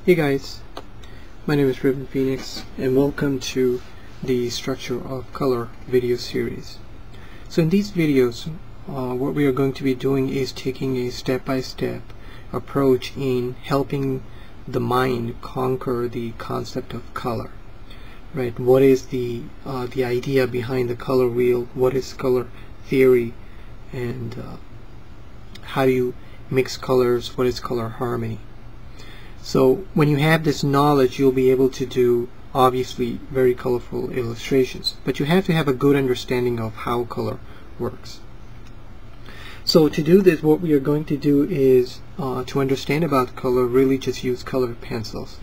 Hey guys, my name is Ribbon Phoenix and welcome to the Structure of Color video series. So in these videos what we are going to be doing is taking a step-by-step approach in helping the mind conquer the concept of color. Right? What is the idea behind the color wheel? What is color theory? And how do you mix colors? What is color harmony? So when you have this knowledge, you'll be able to do obviously very colorful illustrations, but you have to have a good understanding of how color works. So to do this, what we are going to do is to understand about color, really just use colored pencils.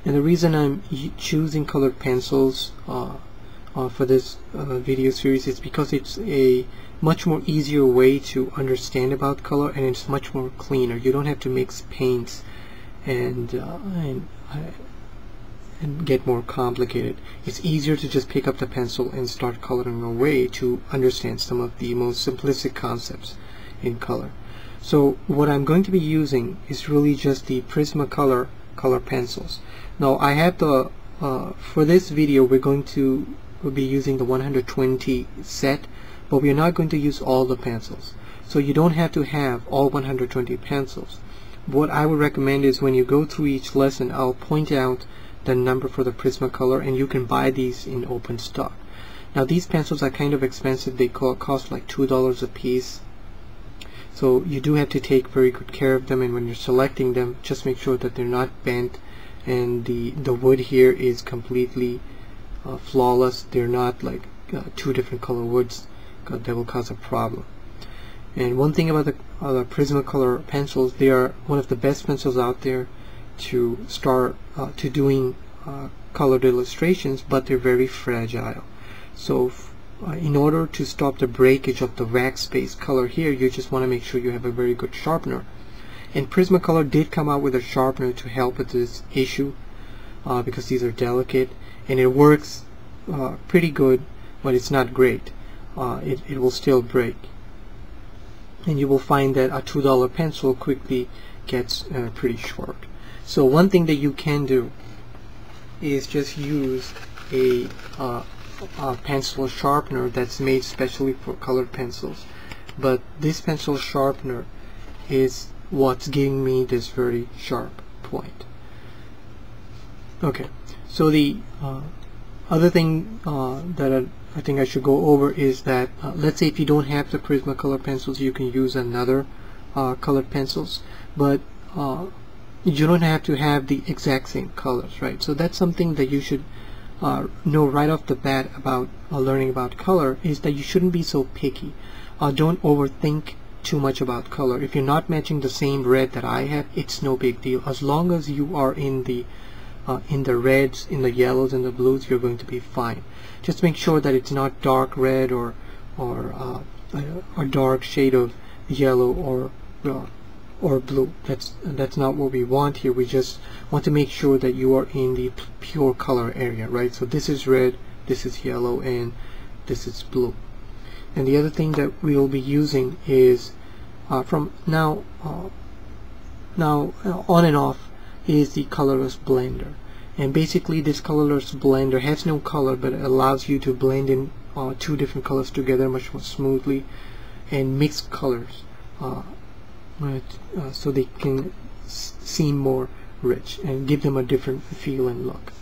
And the reason I'm choosing colored pencils for this video series is because it's a much more easier way to understand about color, and it's much more cleaner. You don't have to mix paints and get more complicated. It's easier to just pick up the pencil and start coloring away to understand some of the most simplistic concepts in color. So what I'm going to be using is really just the Prismacolor color pencils. Now I have the for this video we'll be using the 120 set, but we're not going to use all the pencils. So you don't have to have all 120 pencils. What I would recommend is when you go through each lesson, I'll point out the number for the Prismacolor, and you can buy these in open stock. Now these pencils are kind of expensive. They cost like $2 a piece. So you do have to take very good care of them, and when you're selecting them, just make sure that they're not bent and the wood here is completely flawless. They're not like two different color woods, because that will cause a problem. And one thing about the Prismacolor pencils, they are one of the best pencils out there to start to doing colored illustrations, but they're very fragile. So in order to stop the breakage of the wax-based color here, you just want to make sure you have a very good sharpener. And Prismacolor did come out with a sharpener to help with this issue because these are delicate, and it works pretty good, but it's not great. It will still break. And you will find that a $2 pencil quickly gets pretty short. So one thing that you can do is just use a pencil sharpener that's made specially for colored pencils. But this pencil sharpener is what's giving me this very sharp point. Okay, so the other thing that I think I should go over is that let's say if you don't have the Prismacolor pencils, you can use another colored pencils, but you don't have to have the exact same colors, right? So that's something that you should know right off the bat about learning about color, is that you shouldn't be so picky. Don't overthink too much about color. If you're not matching the same red that I have, it's no big deal. As long as you are in the reds, in the yellows, and the blues, you're going to be fine. Just make sure that it's not dark red or a dark shade of yellow or blue. That's not what we want here. We just want to make sure that you are in the pure color area, right? So this is red, this is yellow, and this is blue. And the other thing that we will be using is from now on and off is the colorless blender. And basically this colorless blender has no color, but it allows you to blend in two different colors together much more smoothly and mix colors so they can seem more rich and give them a different feel and look.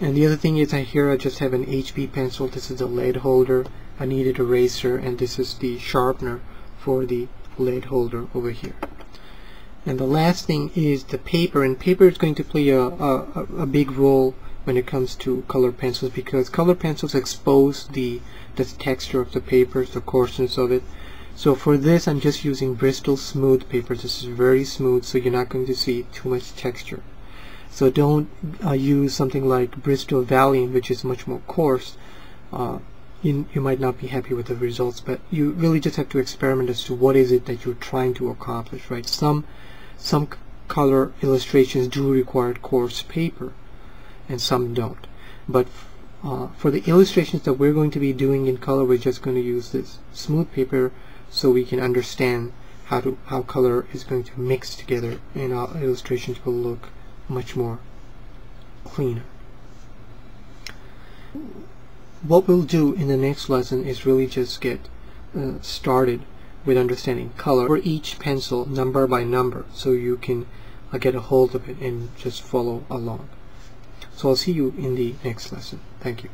And the other thing is here I just have an HB pencil. This is a lead holder, a kneaded eraser, and this is the sharpener for the lead holder over here. And the last thing is the paper, and paper is going to play a big role when it comes to colored pencils, because colored pencils expose the texture of the papers, the coarseness of it. So for this I'm just using Bristol smooth paper. This is very smooth, so you're not going to see too much texture. So don't use something like Bristol Valiant, which is much more coarse. You might not be happy with the results, but you really just have to experiment as to what is it that you're trying to accomplish, right? Some color illustrations do require coarse paper and some don't, but for the illustrations that we're going to be doing in color, we're just going to use this smooth paper so we can understand how color is going to mix together, and our illustrations will look much more cleaner. What we'll do in the next lesson is really just get started with understanding color for each pencil number by number, so you can get a hold of it and just follow along. So I'll see you in the next lesson. Thank you.